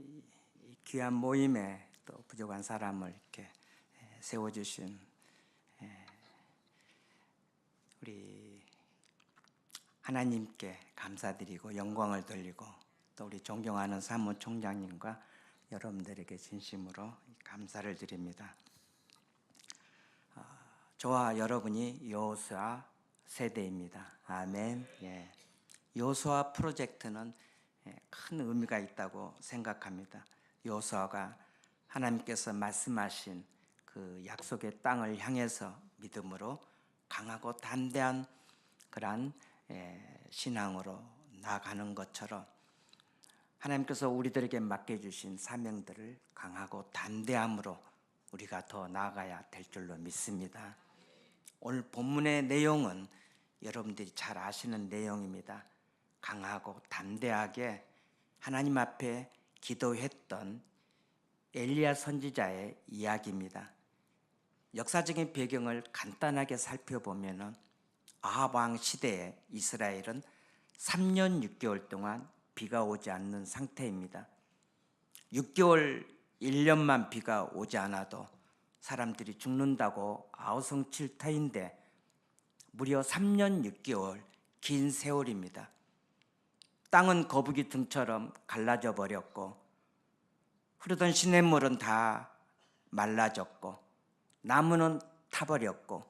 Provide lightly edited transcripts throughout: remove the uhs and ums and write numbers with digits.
이 귀한 모임에 또 부족한 사람을 이렇게 세워주신 우리 하나님께 감사드리고 영광을 돌리고 또 우리 존경하는 사무총장님과 여러분들에게 진심으로 감사를 드립니다. 저와 여러분이 여호수아 세대입니다. 아멘. 여호수아 프로젝트는 큰 의미가 있다고 생각합니다. 여호수아가 하나님께서 말씀하신 그 약속의 땅을 향해서 믿음으로 강하고 담대한 그러한 신앙으로 나아가는 것처럼 하나님께서 우리들에게 맡겨주신 사명들을 강하고 담대함으로 우리가 더 나아가야 될 줄로 믿습니다. 오늘 본문의 내용은 여러분들이 잘 아시는 내용입니다. 강하고 담대하게 하나님 앞에 기도했던 엘리야 선지자의 이야기입니다. 역사적인 배경을 간단하게 살펴보면 아합 왕 시대에 이스라엘은 3년 6개월 동안 비가 오지 않는 상태입니다. 6개월 1년만 비가 오지 않아도 사람들이 죽는다고 아우성칠 터인데 무려 3년 6개월 긴 세월입니다. 땅은 거북이 등처럼 갈라져 버렸고 흐르던 시냇물은 다 말라졌고 나무는 타버렸고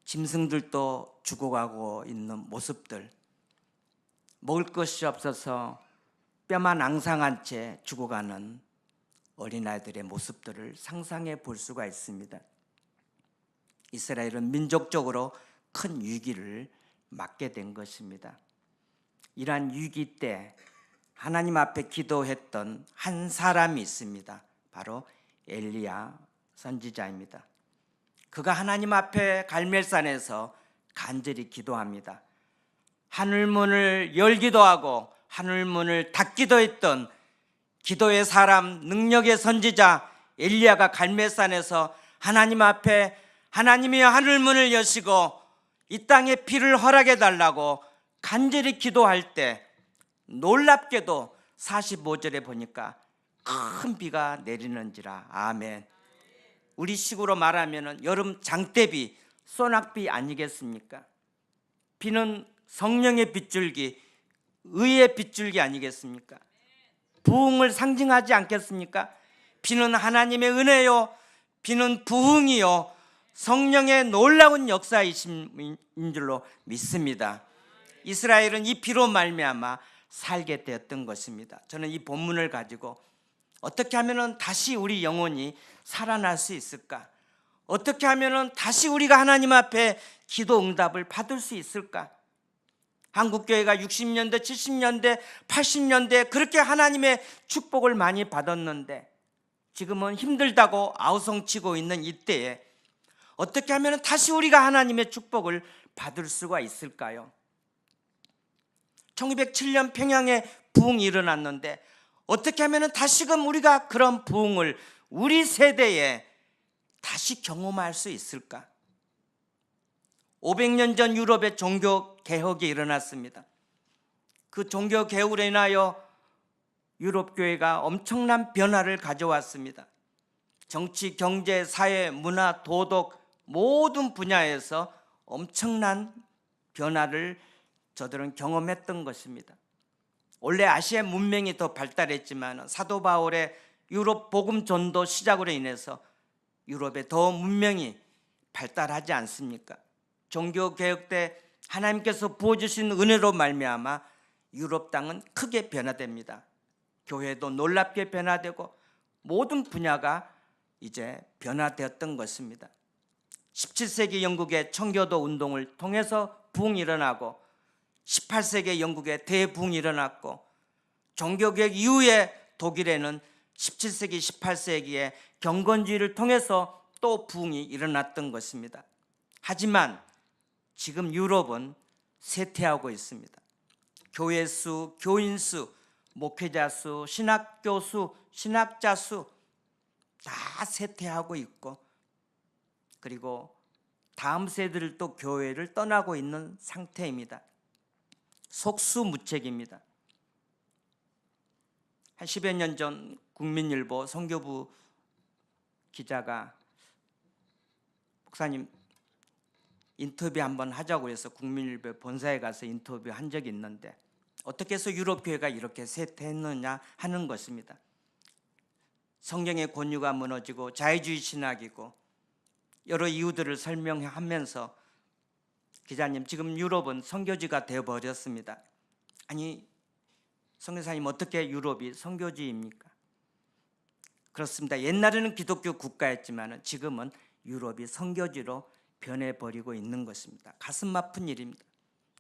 짐승들도 죽어가고 있는 모습들, 먹을 것이 없어서 뼈만 앙상한 채 죽어가는 어린아이들의 모습들을 상상해 볼 수가 있습니다. 이스라엘은 민족적으로 큰 위기를 맞게 된 것입니다. 이러한 위기 때 하나님 앞에 기도했던 한 사람이 있습니다. 바로 엘리야 선지자입니다. 그가 하나님 앞에 갈멜산에서 간절히 기도합니다. 하늘문을 열기도 하고 하늘문을 닫기도 했던 기도의 사람, 능력의 선지자 엘리야가 갈멜산에서 하나님 앞에 하나님이 하늘문을 여시고 이 땅에 비를 허락해 달라고 간절히 기도할 때 놀랍게도 45절에 보니까 큰 비가 내리는지라. 아멘. 우리 식으로 말하면 여름 장대비, 소낙비 아니겠습니까? 비는 성령의 빗줄기, 의의 빗줄기 아니겠습니까? 부흥을 상징하지 않겠습니까? 비는 하나님의 은혜요, 비는 부흥이요, 성령의 놀라운 역사이신 줄로 믿습니다. 이스라엘은 이 비로 말미암아 살게 되었던 것입니다. 저는 이 본문을 가지고 어떻게 하면 다시 우리 영혼이 살아날 수 있을까? 어떻게 하면 다시 우리가 하나님 앞에 기도 응답을 받을 수 있을까? 한국교회가 60년대, 70년대, 80년대 그렇게 하나님의 축복을 많이 받았는데 지금은 힘들다고 아우성치고 있는 이때에 어떻게 하면 다시 우리가 하나님의 축복을 받을 수가 있을까요? 1907년 평양에 부흥이 일어났는데 어떻게 하면 다시금 우리가 그런 부흥을 우리 세대에 다시 경험할 수 있을까? 500년 전 유럽의 종교 개혁이 일어났습니다. 그 종교 개혁으로 인하여 유럽 교회가 엄청난 변화를 가져왔습니다. 정치, 경제, 사회, 문화, 도덕 모든 분야에서 엄청난 변화를 저들은 경험했던 것입니다. 원래 아시아 문명이 더 발달했지만 사도 바울의 유럽 복음 전도 시작으로 인해서 유럽에 더 문명이 발달하지 않습니까? 종교 개혁 때 하나님께서 부어주신 은혜로 말미암아 유럽 땅은 크게 변화됩니다. 교회도 놀랍게 변화되고 모든 분야가 이제 변화되었던 것입니다. 17세기 영국의 청교도 운동을 통해서 부흥이 일어나고 18세기 영국에 대부흥이 일어났고 종교개혁 이후에 독일에는 17세기, 18세기에 경건주의를 통해서 또 부흥이 일어났던 것입니다. 하지만 지금 유럽은 쇠퇴하고 있습니다. 교회 수, 교인 수, 목회자 수, 신학교 수, 신학자 수 다 쇠퇴하고 있고 그리고 다음 세대를 또 교회를 떠나고 있는 상태입니다. 속수무책입니다. 한 10여 년 전 국민일보 선교부 기자가 목사님 인터뷰 한번 하자고 해서 국민일보 본사에 가서 인터뷰 한 적이 있는데 어떻게 해서 유럽 교회가 이렇게 쇠퇴했느냐 하는 것입니다. 성경의 권유가 무너지고 자유주의 신학이고 여러 이유들을 설명하면서 기자님 지금 유럽은 선교지가 되어버렸습니다. 아니 선교사님 어떻게 유럽이 선교지입니까? 그렇습니다. 옛날에는 기독교 국가였지만 지금은 유럽이 선교지로 변해버리고 있는 것입니다. 가슴 아픈 일입니다.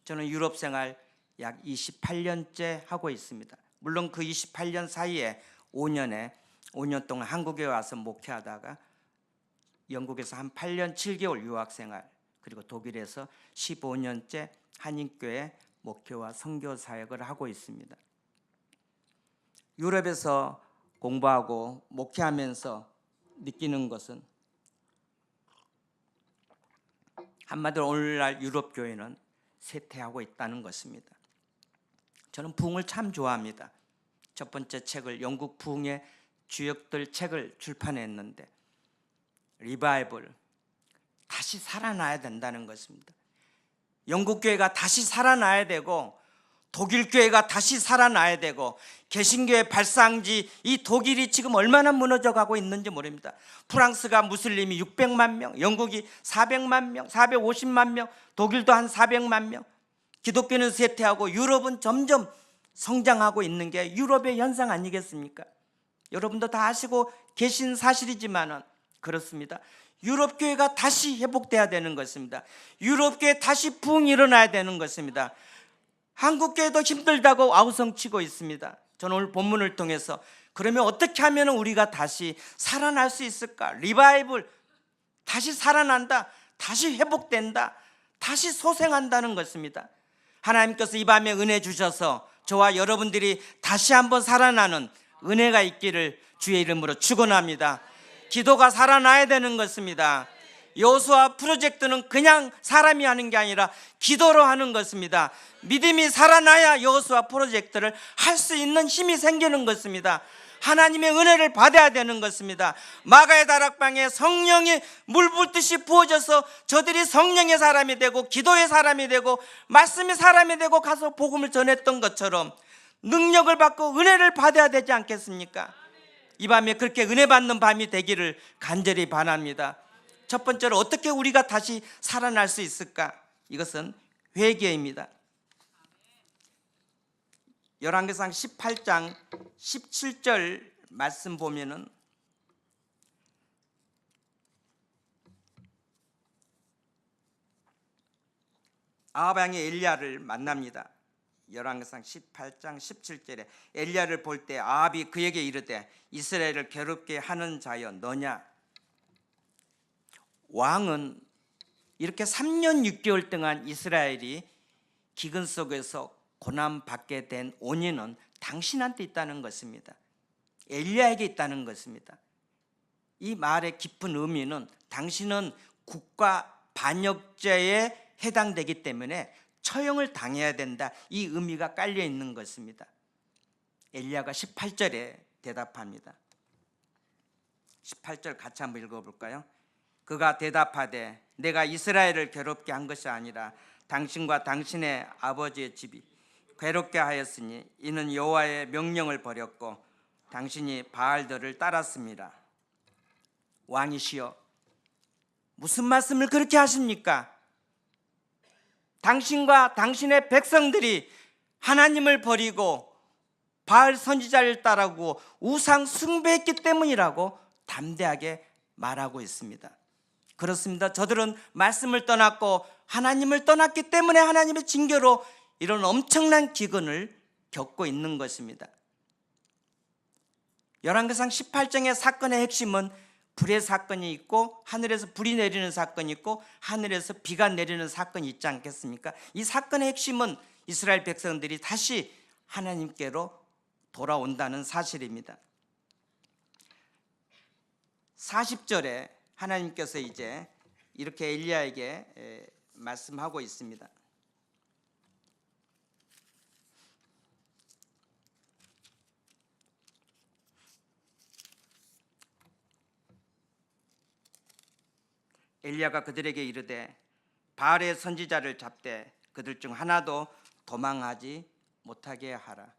저는 유럽 생활 약 28년째 하고 있습니다. 물론 그 28년 사이에 5년 동안 한국에 와서 목회하다가 영국에서 한 8년 7개월 유학생활 그리고 독일에서 15년째 한인교회 목회와 선교 사역을 하고 있습니다. 유럽에서 공부하고 목회하면서 느끼는 것은 한마디로 오늘날 유럽 교회는 쇠퇴하고 있다는 것입니다. 저는 부흥을 참 좋아합니다. 첫 번째 책을 영국 부흥의 주역들 책을 출판했는데 리바이벌 다시 살아나야 된다는 것입니다. 영국 교회가 다시 살아나야 되고 독일 교회가 다시 살아나야 되고 개신교의 발상지 이 독일이 지금 얼마나 무너져 가고 있는지 모릅니다. 프랑스가 무슬림이 600만 명, 영국이 400만 명, 450만 명, 독일도 한 400만 명. 기독교는 쇠퇴하고 유럽은 점점 성장하고 있는 게 유럽의 현상 아니겠습니까? 여러분도 다 아시고 계신 사실이지만은 그렇습니다. 유럽 교회가 다시 회복돼야 되는 것입니다. 유럽 교회 다시 부흥이 일어나야 되는 것입니다. 한국 교회도 힘들다고 아우성치고 있습니다. 저는 오늘 본문을 통해서 그러면 어떻게 하면 우리가 다시 살아날 수 있을까? 리바이벌 다시 살아난다, 다시 회복된다, 다시 소생한다는 것입니다. 하나님께서 이 밤에 은혜 주셔서 저와 여러분들이 다시 한번 살아나는 은혜가 있기를 주의 이름으로 축원합니다. 기도가 살아나야 되는 것입니다. 여호수아 프로젝트는 그냥 사람이 하는 게 아니라 기도로 하는 것입니다. 믿음이 살아나야 여호수아 프로젝트를 할 수 있는 힘이 생기는 것입니다. 하나님의 은혜를 받아야 되는 것입니다. 마가의 다락방에 성령이 물 붓듯이 부어져서 저들이 성령의 사람이 되고 기도의 사람이 되고 말씀의 사람이 되고 가서 복음을 전했던 것처럼 능력을 받고 은혜를 받아야 되지 않겠습니까? 이 밤에 그렇게 은혜 받는 밤이 되기를 간절히 바랍니다. 첫 번째로 어떻게 우리가 다시 살아날 수 있을까? 이것은 회개입니다. 열왕기상 18장 17절 말씀 보면은 아합 왕이 엘리야를 만납니다. 열왕기상 18장 17절에 엘리야를 볼 때 아합이 그에게 이르되 이스라엘을 괴롭게 하는 자여 너냐? 왕은 이렇게 3년 6개월 동안 이스라엘이 기근 속에서 고난받게 된 원인은 당신한테 있다는 것입니다. 엘리야에게 있다는 것입니다. 이 말의 깊은 의미는 당신은 국가 반역죄에 해당되기 때문에 처형을 당해야 된다, 이 의미가 깔려 있는 것입니다. 엘리야가 18절에 대답합니다. 18절 같이 한번 읽어볼까요? 그가 대답하되 내가 이스라엘을 괴롭게 한 것이 아니라 당신과 당신의 아버지의 집이 괴롭게 하였으니 이는 여호와의 명령을 버렸고 당신이 바알들을 따랐습니다. 왕이시여, 무슨 말씀을 그렇게 하십니까? 당신과 당신의 백성들이 하나님을 버리고 바알 선지자를 따르고 우상 숭배했기 때문이라고 담대하게 말하고 있습니다. 그렇습니다. 저들은 말씀을 떠났고 하나님을 떠났기 때문에 하나님의 징계로 이런 엄청난 기근을 겪고 있는 것입니다. 열왕기상 18장의 사건의 핵심은 불의 사건이 있고 하늘에서 불이 내리는 사건이 있고 하늘에서 비가 내리는 사건이 있지 않겠습니까? 이 사건의 핵심은 이스라엘 백성들이 다시 하나님께로 돌아온다는 사실입니다. 40절에 하나님께서 이제 이렇게 엘리야에게 말씀하고 있습니다. 엘리야가 그들에게 이르되 바알의 선지자를 잡되 그들 중 하나도 도망하지 못하게 하라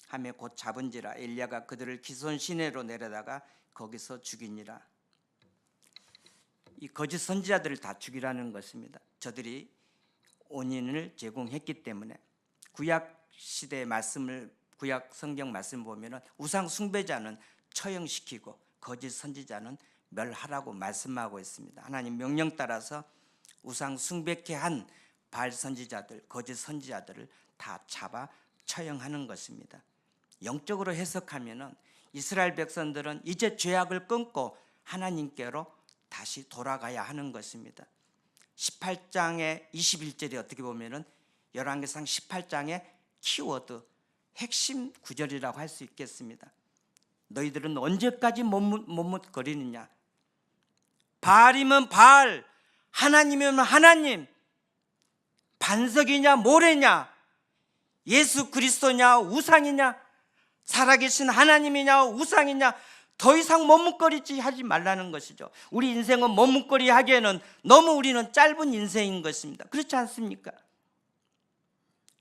하며 곧 잡은지라 엘리야가 그들을 기손 시내로 내려다가 거기서 죽이니라. 이 거짓 선지자들을 다 죽이라는 것입니다. 저들이 원인을 제공했기 때문에 구약 시대의 말씀을 구약 성경 말씀 보면은 우상 숭배자는 처형시키고 거짓 선지자는 멸하라고 말씀하고 있습니다. 하나님 명령 따라서 우상 숭배케 한 바알 선지자들, 거짓 선지자들을 다 잡아 처형하는 것입니다. 영적으로 해석하면은 이스라엘 백성들은 이제 죄악을 끊고 하나님께로 다시 돌아가야 하는 것입니다. 18장의 21절이 어떻게 보면은 열왕기상 18장의 키워드 핵심 구절이라고 할 수 있겠습니다. 너희들은 언제까지 머뭇거리느냐? 바알이면 바알, 하나님이면 하나님, 반석이냐 모래냐, 예수 그리스도냐 우상이냐, 살아계신 하나님이냐 우상이냐, 더 이상 머뭇거리지 하지 말라는 것이죠. 우리 인생은 머뭇거리 하기에는 너무 우리는 짧은 인생인 것입니다. 그렇지 않습니까?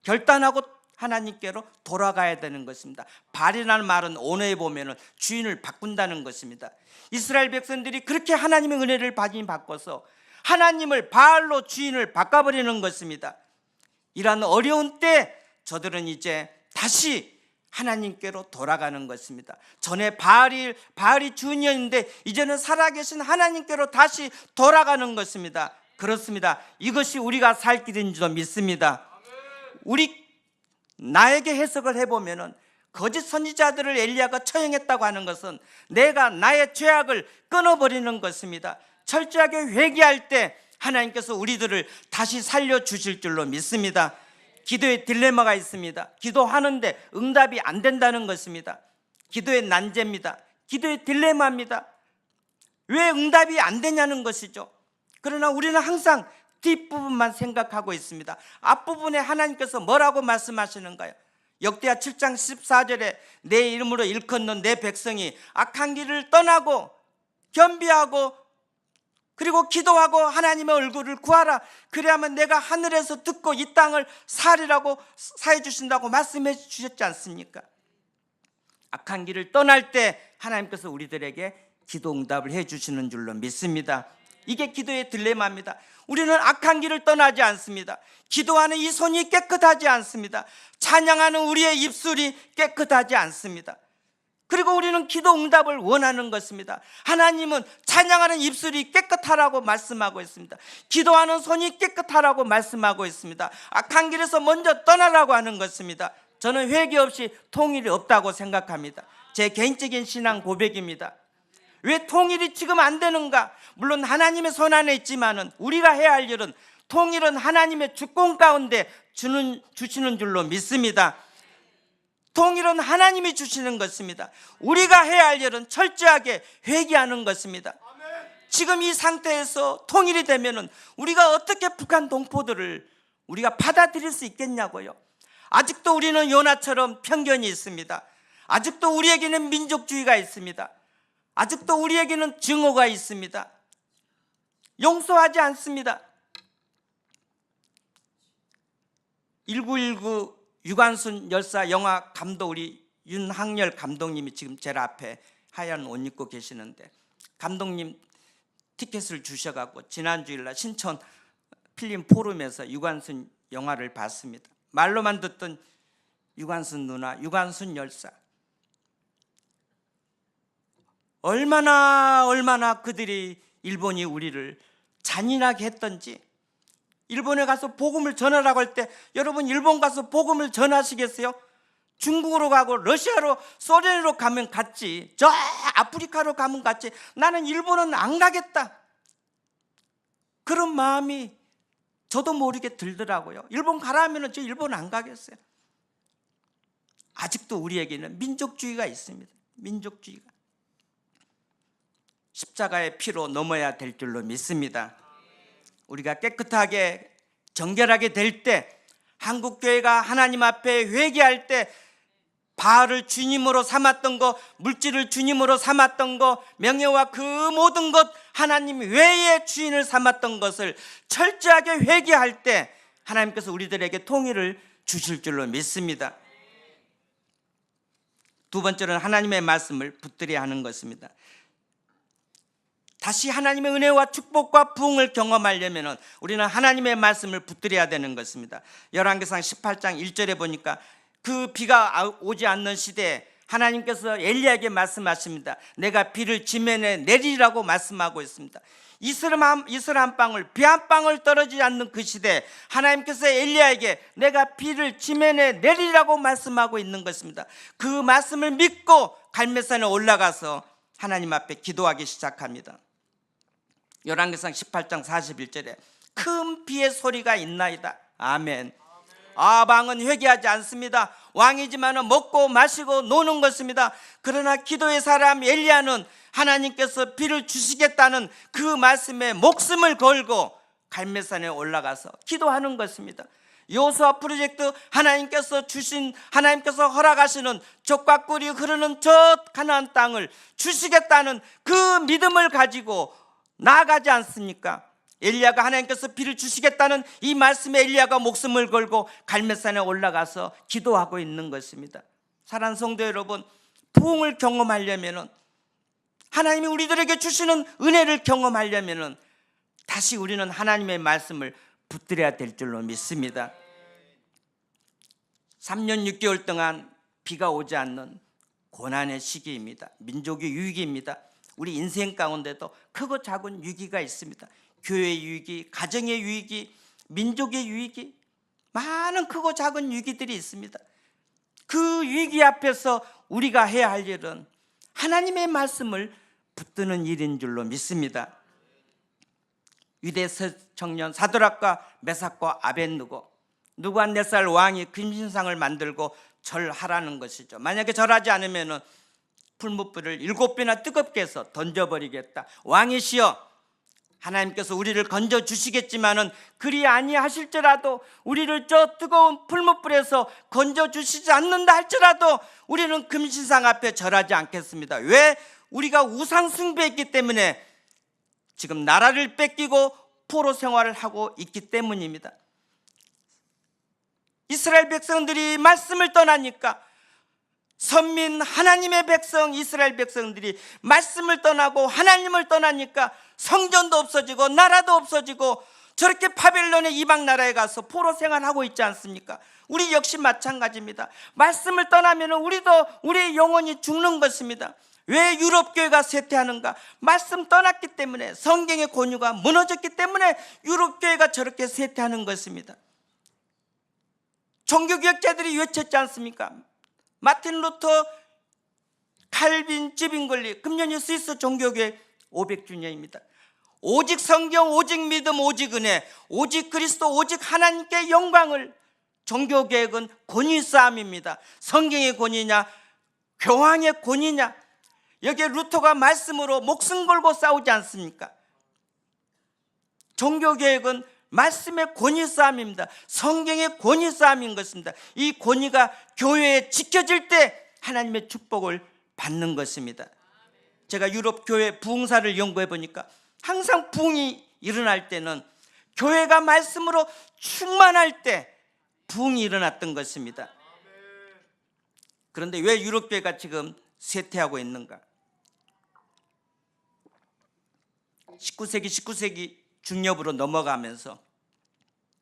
결단하고 하나님께로 돌아가야 되는 것입니다. 바알이라는 말은 언어에 보면은 주인을 바꾼다는 것입니다. 이스라엘 백성들이 그렇게 하나님의 은혜를 바꿔서 하나님을 바알로 주인을 바꿔버리는 것입니다. 이런 어려운 때 저들은 이제 다시 하나님께로 돌아가는 것입니다. 전에 바알이 주인이었는데 이제는 살아계신 하나님께로 다시 돌아가는 것입니다. 그렇습니다. 이것이 우리가 살 길인 줄 믿습니다. 나에게 해석을 해보면은 거짓 선지자들을 엘리야가 처형했다고 하는 것은 내가 나의 죄악을 끊어버리는 것입니다. 철저하게 회개할 때 하나님께서 우리들을 다시 살려주실 줄로 믿습니다. 기도에 딜레마가 있습니다. 기도하는데 응답이 안 된다는 것입니다. 기도의 난제입니다. 기도의 딜레마입니다. 왜 응답이 안 되냐는 것이죠. 그러나 우리는 항상 뒷부분만 생각하고 있습니다. 앞부분에 하나님께서 뭐라고 말씀하시는가요? 역대하 7장 14절에 내 이름으로 일컫는 내 백성이 악한 길을 떠나고 겸비하고 그리고 기도하고 하나님의 얼굴을 구하라. 그래야만 내가 하늘에서 듣고 이 땅을 살이라고 사해 주신다고 말씀해 주셨지 않습니까? 악한 길을 떠날 때 하나님께서 우리들에게 기도 응답을 해 주시는 줄로 믿습니다. 이게 기도의 딜레마입니다. 우리는 악한 길을 떠나지 않습니다. 기도하는 이 손이 깨끗하지 않습니다. 찬양하는 우리의 입술이 깨끗하지 않습니다. 그리고 우리는 기도 응답을 원하는 것입니다. 하나님은 찬양하는 입술이 깨끗하라고 말씀하고 있습니다. 기도하는 손이 깨끗하라고 말씀하고 있습니다. 악한 길에서 먼저 떠나라고 하는 것입니다. 저는 회개 없이 통일이 없다고 생각합니다. 제 개인적인 신앙 고백입니다. 왜 통일이 지금 안 되는가? 물론 하나님의 손 안에 있지만은 우리가 해야 할 일은 통일은 하나님의 주권 가운데 주시는 줄로 믿습니다. 통일은 하나님이 주시는 것입니다. 우리가 해야 할 일은 철저하게 회개하는 것입니다. 지금 이 상태에서 통일이 되면은 우리가 어떻게 북한 동포들을 우리가 받아들일 수 있겠냐고요. 아직도 우리는 요나처럼 편견이 있습니다. 아직도 우리에게는 민족주의가 있습니다. 아직도 우리에게는 증오가 있습니다. 용서하지 않습니다. 1919 유관순 열사 영화 감독 우리 윤학열 감독님이 지금 제 앞에 하얀 옷 입고 계시는데 감독님 티켓을 주셔갖고 지난주일날 신촌 필름 포럼에서 유관순 영화를 봤습니다. 말로만 듣던 유관순 누나, 유관순 열사 얼마나 그들이 일본이 우리를 잔인하게 했던지 일본에 가서 복음을 전하라고 할 때 여러분 일본 가서 복음을 전하시겠어요? 중국으로 가고 러시아로 소련으로 가면 갔지 저 아프리카로 가면 갔지 나는 일본은 안 가겠다 그런 마음이 저도 모르게 들더라고요. 일본 가라 하면 저 일본 안 가겠어요. 아직도 우리에게는 민족주의가 있습니다. 민족주의가 십자가의 피로 넘어야 될 줄로 믿습니다. 우리가 깨끗하게 정결하게 될 때 한국교회가 하나님 앞에 회개할 때 바알을 주님으로 삼았던 것, 물질을 주님으로 삼았던 것, 명예와 그 모든 것, 하나님 외에 주인을 삼았던 것을 철저하게 회개할 때 하나님께서 우리들에게 통일을 주실 줄로 믿습니다. 두 번째로는 하나님의 말씀을 붙들어야 하는 것입니다. 다시 하나님의 은혜와 축복과 부흥을 경험하려면 우리는 하나님의 말씀을 붙들어야 되는 것입니다. 열왕기상 18장 1절에 보니까 그 비가 오지 않는 시대에 하나님께서 엘리야에게 말씀하십니다. 내가 비를 지면에 내리라고 말씀하고 있습니다. 이슬 한 방울, 비 한 방울 떨어지지 않는 그 시대에 하나님께서 엘리야에게 내가 비를 지면에 내리라고 말씀하고 있는 것입니다. 그 말씀을 믿고 갈멜산에 올라가서 하나님 앞에 기도하기 시작합니다. 열왕기상 18장 41절에 큰 비의 소리가 있나이다. 아멘. 왕은 회개하지 않습니다. 왕이지만 먹고 마시고 노는 것입니다. 그러나 기도의 사람 엘리야는 하나님께서 비를 주시겠다는 그 말씀에 목숨을 걸고 갈멜산에 올라가서 기도하는 것입니다. 여호수아 프로젝트 하나님께서 허락하시는 젖과 꿀이 흐르는 저 가나안 땅을 주시겠다는 그 믿음을 가지고 나아가지 않습니까? 엘리야가 하나님께서 비를 주시겠다는 이 말씀에 엘리야가 목숨을 걸고 갈멜산에 올라가서 기도하고 있는 것입니다. 사랑하는 성도 여러분, 부흥을 경험하려면, 하나님이 우리들에게 주시는 은혜를 경험하려면 다시 우리는 하나님의 말씀을 붙들어야 될 줄로 믿습니다. 3년 6개월 동안 비가 오지 않는 고난의 시기입니다. 민족의 위기입니다. 우리 인생 가운데도 크고 작은 위기가 있습니다. 교회의 위기, 가정의 위기, 민족의 위기, 많은 크고 작은 위기들이 있습니다. 그 위기 앞에서 우리가 해야 할 일은 하나님의 말씀을 붙드는 일인 줄로 믿습니다. 유대 청년 사드락과 메삭과 아벳느고, 느부갓네살 왕이 금신상을 만들고 절하라는 것이죠. 만약에 절하지 않으면 풀무불을 7배나 뜨겁게 해서 던져버리겠다. 왕이시여, 하나님께서 우리를 건져 주시겠지만은 그리 아니하실지라도, 우리를 저 뜨거운 풀무불에서 건져 주시지 않는다 할지라도 우리는 금신상 앞에 절하지 않겠습니다. 왜? 우리가 우상 숭배했기 때문에, 지금 나라를 뺏기고 포로 생활을 하고 있기 때문입니다. 이스라엘 백성들이 말씀을 떠나니까, 선민 하나님의 백성 이스라엘 백성들이 말씀을 떠나고 하나님을 떠나니까 성전도 없어지고 나라도 없어지고 저렇게 바벨론의 이방 나라에 가서 포로 생활하고 있지 않습니까? 우리 역시 마찬가지입니다. 말씀을 떠나면 우리도 우리의 영혼이 죽는 것입니다. 왜 유럽 교회가 쇠퇴하는가? 말씀 떠났기 때문에, 성경의 권위가 무너졌기 때문에 유럽 교회가 저렇게 쇠퇴하는 것입니다. 종교개혁자들이 외쳤지 않습니까? 마틴 루터, 칼빈, 지빙글리, 금년이 스위스 종교교회 500주년입니다. 오직 성경, 오직 믿음, 오직 은혜, 오직 그리스도, 오직 하나님께 영광을. 종교개혁은 권위 싸움입니다. 성경의 권위냐, 교황의 권위냐. 여기에 루터가 말씀으로 목숨 걸고 싸우지 않습니까? 종교개혁은 말씀의 권위 싸움입니다. 성경의 권위 싸움인 것입니다. 이 권위가 교회에 지켜질 때 하나님의 축복을 받는 것입니다. 제가 유럽 교회 부흥사를 연구해 보니까 항상 부흥이 일어날 때는 교회가 말씀으로 충만할 때 부흥이 일어났던 것입니다. 그런데 왜 유럽 교회가 지금 쇠퇴하고 있는가? 19세기 중엽으로 넘어가면서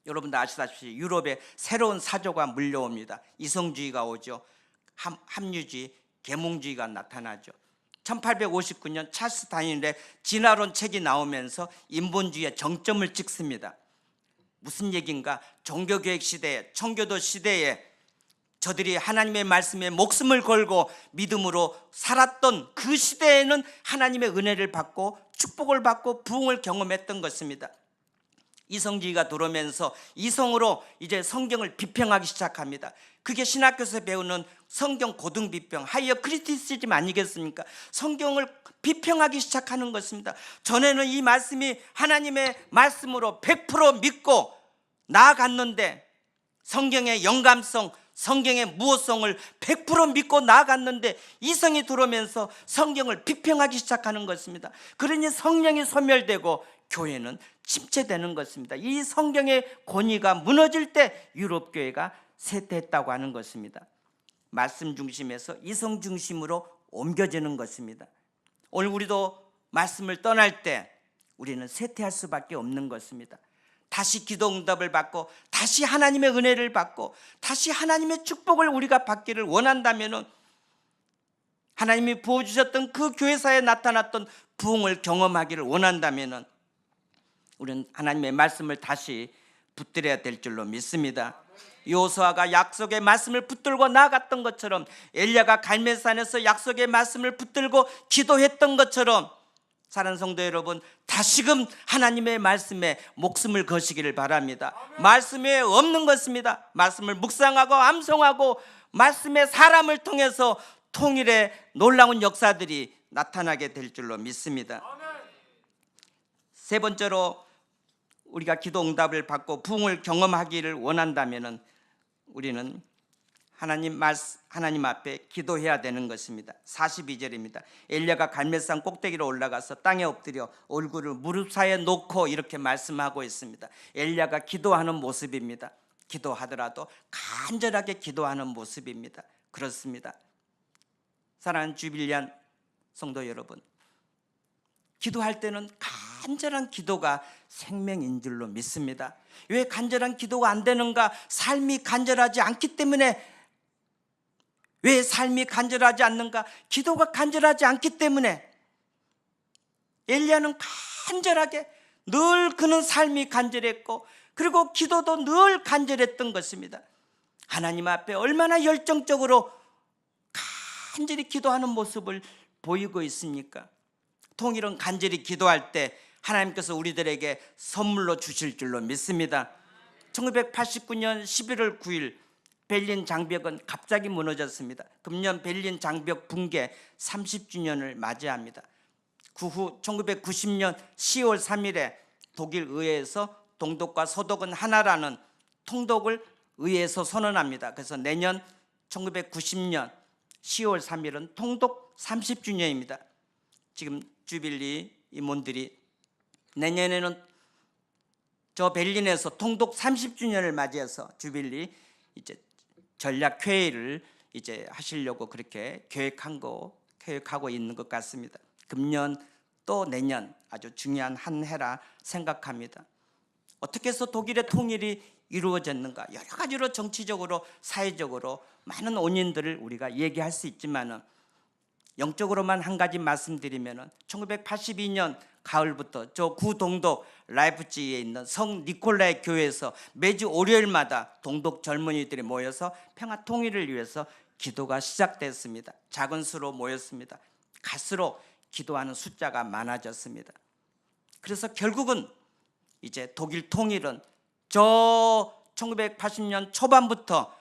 여러분도 아시다시피 유럽에 새로운 사조가 물려옵니다. 이성주의가 오죠. 합리주의, 계몽주의가 나타나죠. 1859년 찰스 다윈의 진화론 책이 나오면서 인본주의의 정점을 찍습니다. 무슨 얘기인가? 종교개혁 시대에, 청교도 시대에 저들이 하나님의 말씀에 목숨을 걸고 믿음으로 살았던 그 시대에는 하나님의 은혜를 받고 축복을 받고 부흥을 경험했던 것입니다. 이성주의가 들어오면서 이성으로 이제 성경을 비평하기 시작합니다. 그게 신학교에서 배우는 성경 고등비평, 하이어 크리티시즘 아니겠습니까? 성경을 비평하기 시작하는 것입니다. 전에는 이 말씀이 하나님의 말씀으로 100% 믿고 나아갔는데 성경의 영감성, 성경의 무호성을 100% 믿고 나아갔는데 이성이 들어오면서 성경을 비평하기 시작하는 것입니다. 그러니 성령이 소멸되고 교회는 침체되는 것입니다. 이 성경의 권위가 무너질 때 유럽 교회가 쇠퇴했다고 하는 것입니다. 말씀 중심에서 이성 중심으로 옮겨지는 것입니다. 오늘 우리도 말씀을 떠날 때 우리는 쇠퇴할 수밖에 없는 것입니다. 다시 기도 응답을 받고 다시 하나님의 은혜를 받고 다시 하나님의 축복을 우리가 받기를 원한다면, 하나님이 부어주셨던 그 교회사에 나타났던 부흥을 경험하기를 원한다면 우리는 하나님의 말씀을 다시 붙들어야 될 줄로 믿습니다. 여호수아가 약속의 말씀을 붙들고 나아갔던 것처럼, 엘리야가 갈멜산에서 약속의 말씀을 붙들고 기도했던 것처럼, 사랑하는 성도 여러분, 다시금 하나님의 말씀에 목숨을 거시기를 바랍니다. 말씀에 없는 것입니다. 말씀을 묵상하고 암송하고 말씀의 사람을 통해서 통일의 놀라운 역사들이 나타나게 될 줄로 믿습니다. 세 번째로, 우리가 기도 응답을 받고 부흥을 경험하기를 원한다면 우리는 하나님 앞에 기도해야 되는 것입니다. 42절입니다. 엘리야가 갈멜산 꼭대기로 올라가서 땅에 엎드려 얼굴을 무릎 사이에 놓고 이렇게 말씀하고 있습니다. 엘리야가 기도하는 모습입니다. 기도하더라도 간절하게 기도하는 모습입니다. 그렇습니다. 사랑하는 주빌리안 성도 여러분, 기도할 때는 간절한 기도가 생명인 줄로 믿습니다. 왜 간절한 기도가 안 되는가? 삶이 간절하지 않기 때문에. 왜 삶이 간절하지 않는가? 기도가 간절하지 않기 때문에. 엘리야는 간절하게, 늘 그는 삶이 간절했고 그리고 기도도 늘 간절했던 것입니다. 하나님 앞에 얼마나 열정적으로 간절히 기도하는 모습을 보이고 있습니까? 통일은 간절히 기도할 때 하나님께서 우리들에게 선물로 주실 줄로 믿습니다. 1989년 11월 9일 베를린 장벽은 갑자기 무너졌습니다. 금년 베를린 장벽 붕괴 30주년을 맞이합니다. 그 후 1990년 10월 3일에 독일 의회에서 동독과 서독은 하나라는 통독을 의회에서 선언합니다. 그래서 내년 1990년 10월 3일은 통독 30주년입니다. 지금 주빌리 임원들이 내년에는 저 베를린에서 통독 30주년을 맞이해서 주빌리 이제 전략 회의를 이제 하시려고 그렇게 계획하고 있는 것 같습니다. 금년 또 내년 아주 중요한 한 해라 생각합니다. 어떻게 해서 독일의 통일이 이루어졌는가? 여러 가지로 정치적으로 사회적으로 많은 원인들을 우리가 얘기할 수 있지만 영적으로만 한 가지 말씀드리면 1982년 가을부터 저 구동독 라이프치히에 있는 성 니콜라의 교회에서 매주 월요일마다 동독 젊은이들이 모여서 평화 통일을 위해서 기도가 시작됐습니다. 작은 수로 모였습니다. 갈수록 기도하는 숫자가 많아졌습니다. 그래서 결국은 이제 독일 통일은 저 1980년 초반부터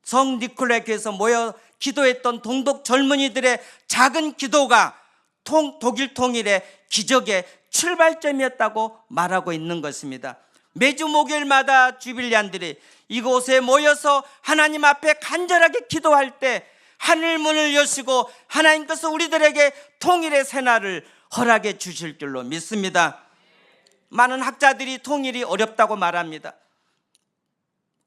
성 니콜라의 교회에서 모여 기도했던 동독 젊은이들의 작은 기도가 독일 통일의 기적의 출발점이었다고 말하고 있는 것입니다. 매주 목요일마다 주빌리안들이 이곳에 모여서 하나님 앞에 간절하게 기도할 때 하늘 문을 여시고 하나님께서 우리들에게 통일의 새날을 허락해 주실 줄로 믿습니다. 많은 학자들이 통일이 어렵다고 말합니다.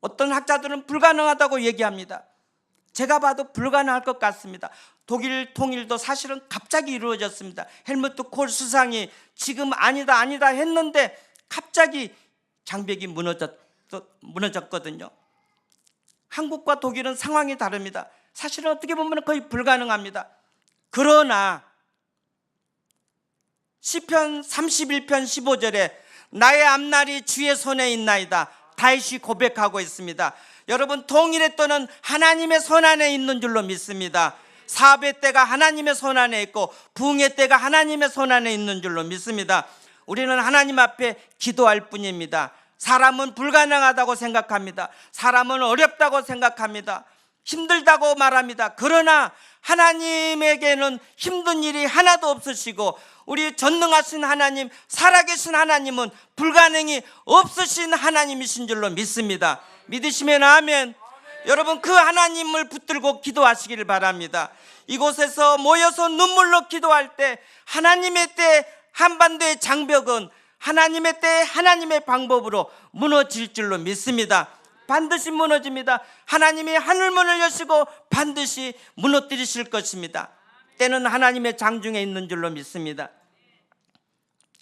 어떤 학자들은 불가능하다고 얘기합니다. 제가 봐도 불가능할 것 같습니다. 독일 통일도 사실은 갑자기 이루어졌습니다. 헬무트 콜 수상이 지금 아니다 했는데 갑자기 장벽이 무너졌거든요. 한국과 독일은 상황이 다릅니다. 사실은 어떻게 보면 거의 불가능합니다. 그러나 시편 31편 15절에 나의 앞날이 주의 손에 있나이다 다윗이 고백하고 있습니다. 여러분, 통일의 때는 하나님의 손 안에 있는 줄로 믿습니다. 사업의 때가 하나님의 손 안에 있고 부흥의 때가 하나님의 손 안에 있는 줄로 믿습니다. 우리는 하나님 앞에 기도할 뿐입니다. 사람은 불가능하다고 생각합니다. 사람은 어렵다고 생각합니다. 힘들다고 말합니다. 그러나 하나님에게는 힘든 일이 하나도 없으시고 우리 전능하신 하나님, 살아계신 하나님은 불가능이 없으신 하나님이신 줄로 믿습니다. 믿으시면 아멘. 여러분, 그 하나님을 붙들고 기도하시기를 바랍니다. 이곳에서 모여서 눈물로 기도할 때 하나님의 때 한반도의 장벽은 하나님의 때 하나님의 방법으로 무너질 줄로 믿습니다. 반드시 무너집니다. 하나님이 하늘문을 여시고 반드시 무너뜨리실 것입니다. 때는 하나님의 장중에 있는 줄로 믿습니다.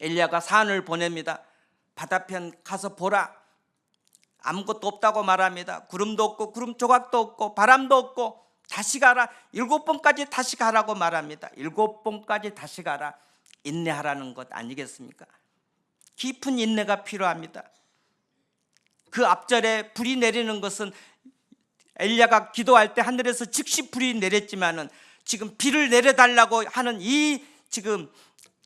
엘리야가 사안을 보냅니다. 바다편 가서 보라. 아무것도 없다고 말합니다. 구름도 없고 구름 조각도 없고 바람도 없고 다시 가라. 7번까지 다시 가라고 말합니다. 7번까지 다시 가라. 인내하라는 것 아니겠습니까? 깊은 인내가 필요합니다. 그 앞절에 불이 내리는 것은 엘리야가 기도할 때 하늘에서 즉시 불이 내렸지만은 지금 비를 내려달라고 하는 이 지금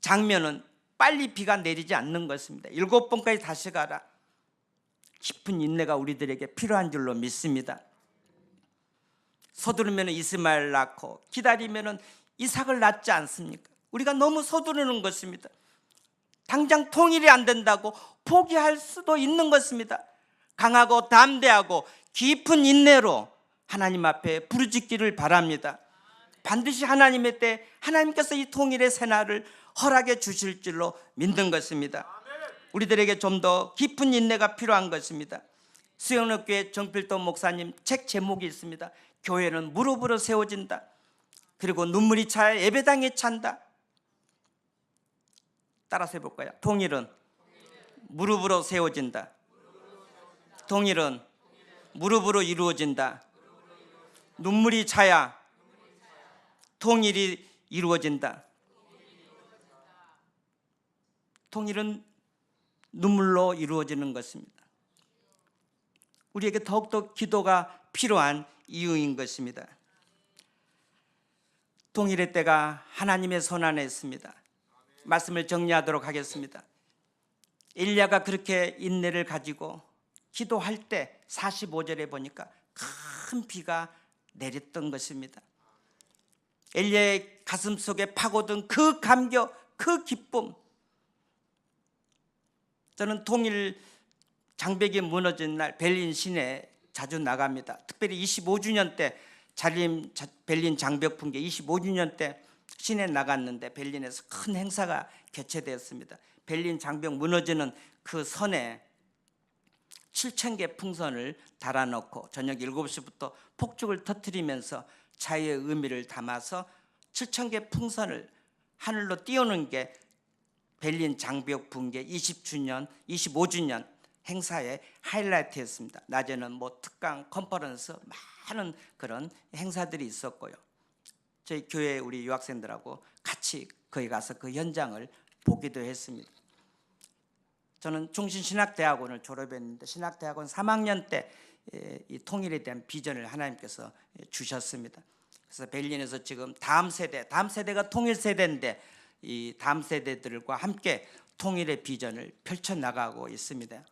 장면은 빨리 비가 내리지 않는 것입니다. 7번까지 다시 가라. 깊은 인내가 우리들에게 필요한 줄로 믿습니다. 서두르면 이스마엘 낳고 기다리면 이삭을 낳지 않습니까? 우리가 너무 서두르는 것입니다. 당장 통일이 안 된다고 포기할 수도 있는 것입니다. 강하고 담대하고 깊은 인내로 하나님 앞에 부르짖기를 바랍니다. 반드시 하나님의 때 하나님께서 이 통일의 새날을 허락해 주실 줄로 믿는 것입니다. 우리들에게 좀 더 깊은 인내가 필요한 것입니다. 수영록교회 정필도 목사님 책 제목이 있습니다. 교회는 무릎으로 세워진다. 그리고 눈물이 차야 예배당에 찬다. 따라서 해볼까요? 통일은 무릎으로 세워진다. 통일은 무릎으로 이루어진다. 눈물이 차야 통일이 이루어진다. 통일은 눈물로 이루어지는 것입니다. 우리에게 더욱더 기도가 필요한 이유인 것입니다. 통일의 때가 하나님의 손안에 있습니다. 말씀을 정리하도록 하겠습니다. 엘리야가 그렇게 인내를 가지고 기도할 때 45절에 보니까 큰 비가 내렸던 것입니다. 엘리야의 가슴 속에 파고든 그 감격, 그 기쁨. 저는 통일 장벽이 무너진 날 베를린 시내에 자주 나갑니다. 특별히 25주년 때 베를린 장벽 붕괴 25주년 때 시내에 나갔는데 베를린에서 큰 행사가 개최되었습니다. 베를린 장벽 무너지는 그 선에 7,000개 풍선을 달아놓고 저녁 7시부터 폭죽을 터뜨리면서 자유의 의미를 담아서 7,000개 풍선을 하늘로 띄우는 게 베를린 장벽 붕괴 25주년 행사의 하이라이트였습니다. 낮에는 특강, 컨퍼런스 많은 그런 행사들이 있었고요. 저희 교회 우리 유학생들하고 같이 거기 가서 그 현장을 보기도 했습니다. 저는 충신신학대학원을 졸업했는데 신학대학원 3학년 때 이 통일에 대한 비전을 하나님께서 주셨습니다. 그래서 베를린에서 지금 다음 세대가 통일 세대인데 이 다음 세대들과 함께 통일의 비전을 펼쳐나가고 있습니다.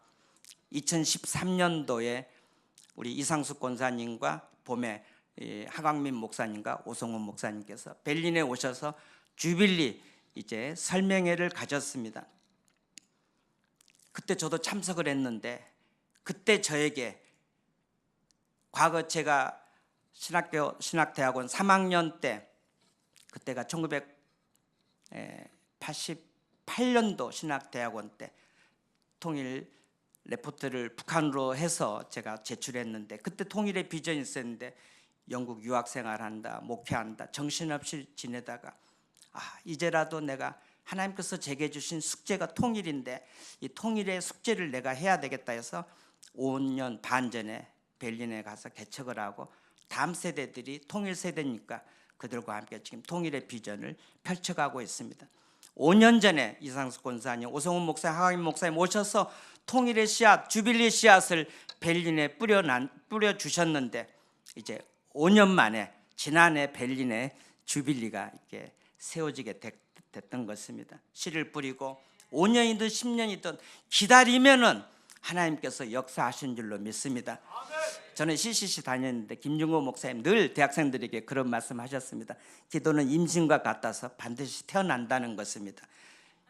2013년도에 우리 이상숙 권사님과 봄에 하광민 목사님과 오성훈 목사님께서 베를린에 오셔서 주빌리 이제 설명회를 가졌습니다. 그때 저도 참석을 했는데 그때 저에게 과거 제가 신학대학원 3학년 때 그때가 1988년도 신학대학원 때 통일 레포트를 북한으로 해서 제가 제출했는데 그때 통일의 비전이 있었는데 영국 유학생활한다, 목회한다, 정신없이 지내다가 이제라도 내가 하나님께서 제게 주신 숙제가 통일인데 이 통일의 숙제를 내가 해야 되겠다 해서 5년 반 전에 베를린에 가서 개척을 하고 다음 세대들이 통일 세대니까 그들과 함께 지금 통일의 비전을 펼쳐가고 있습니다. 5년 전에 이상숙 권사님, 오성훈 목사님, 하광민 목사님 오셔서 통일의 씨앗, 주빌리 씨앗을 베를린에 뿌려 주셨는데 이제 5년 만에 지난해 베를린에 주빌리가 이렇게 세워지게 됐던 것입니다. 씨를 뿌리고 5년이든 10년이든 기다리면은 하나님께서 역사하신 줄로 믿습니다. 저는 CCC 다녔는데 김중호 목사님 늘 대학생들에게 그런 말씀하셨습니다. 기도는 임신과 같아서 반드시 태어난다는 것입니다.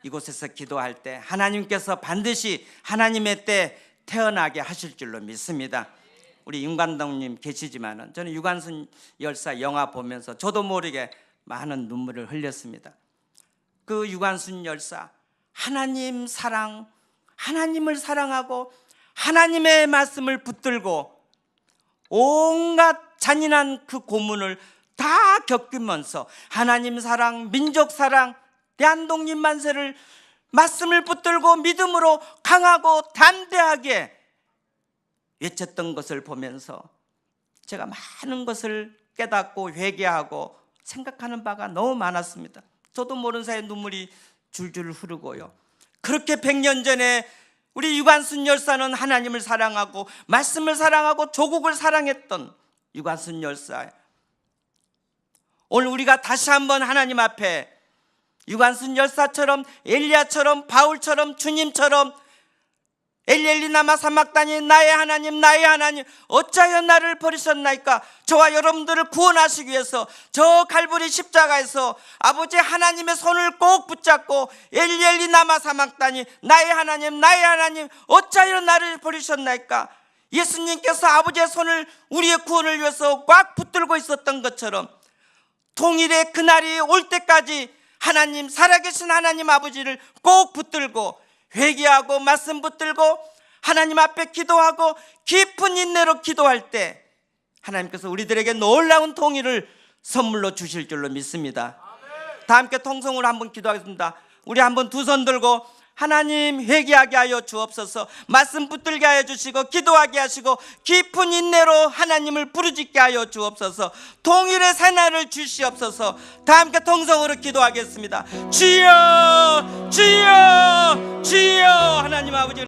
이곳에서 기도할 때 하나님께서 반드시 하나님의 때 태어나게 하실 줄로 믿습니다. 우리 윤관동님 계시지만은 저는 유관순 열사 영화 보면서 저도 모르게 많은 눈물을 흘렸습니다. 그 유관순 열사 하나님 사랑, 하나님을 사랑하고 하나님의 말씀을 붙들고 온갖 잔인한 그 고문을 다 겪으면서 하나님 사랑, 민족 사랑, 대한독립 만세를 말씀을 붙들고 믿음으로 강하고 담대하게 외쳤던 것을 보면서 제가 많은 것을 깨닫고 회개하고 생각하는 바가 너무 많았습니다. 저도 모르는 사이에 눈물이 줄줄 흐르고요. 그렇게 100년 전에 우리 유관순 열사는 하나님을 사랑하고 말씀을 사랑하고 조국을 사랑했던 유관순 열사, 오늘 우리가 다시 한번 하나님 앞에 유관순 열사처럼 엘리야처럼 바울처럼 주님처럼 엘리엘리 라마 사막다니 나의 하나님 나의 하나님 어찌하여 나를 버리셨나이까, 저와 여러분들을 구원하시기 위해서 저 갈보리 십자가에서 아버지 하나님의 손을 꼭 붙잡고 엘리엘리 라마 사막다니 나의 하나님 나의 하나님 어찌하여 나를 버리셨나이까, 예수님께서 아버지의 손을 우리의 구원을 위해서 꽉 붙들고 있었던 것처럼 통일의 그날이 올 때까지 하나님, 살아계신 하나님 아버지를 꼭 붙들고 회개하고 말씀 붙들고 하나님 앞에 기도하고 깊은 인내로 기도할 때 하나님께서 우리들에게 놀라운 통일을 선물로 주실 줄로 믿습니다. 다 함께 통성으로 한번 기도하겠습니다. 우리 한번 두 손 들고 하나님 회개하게 하여 주옵소서, 말씀 붙들게 하여 주시고 기도하게 하시고 깊은 인내로 하나님을 부르짖게 하여 주옵소서, 통일의 새날을 주시옵소서. 다 함께 통성으로 기도하겠습니다. 주여 주여 주여. 하나님 아버지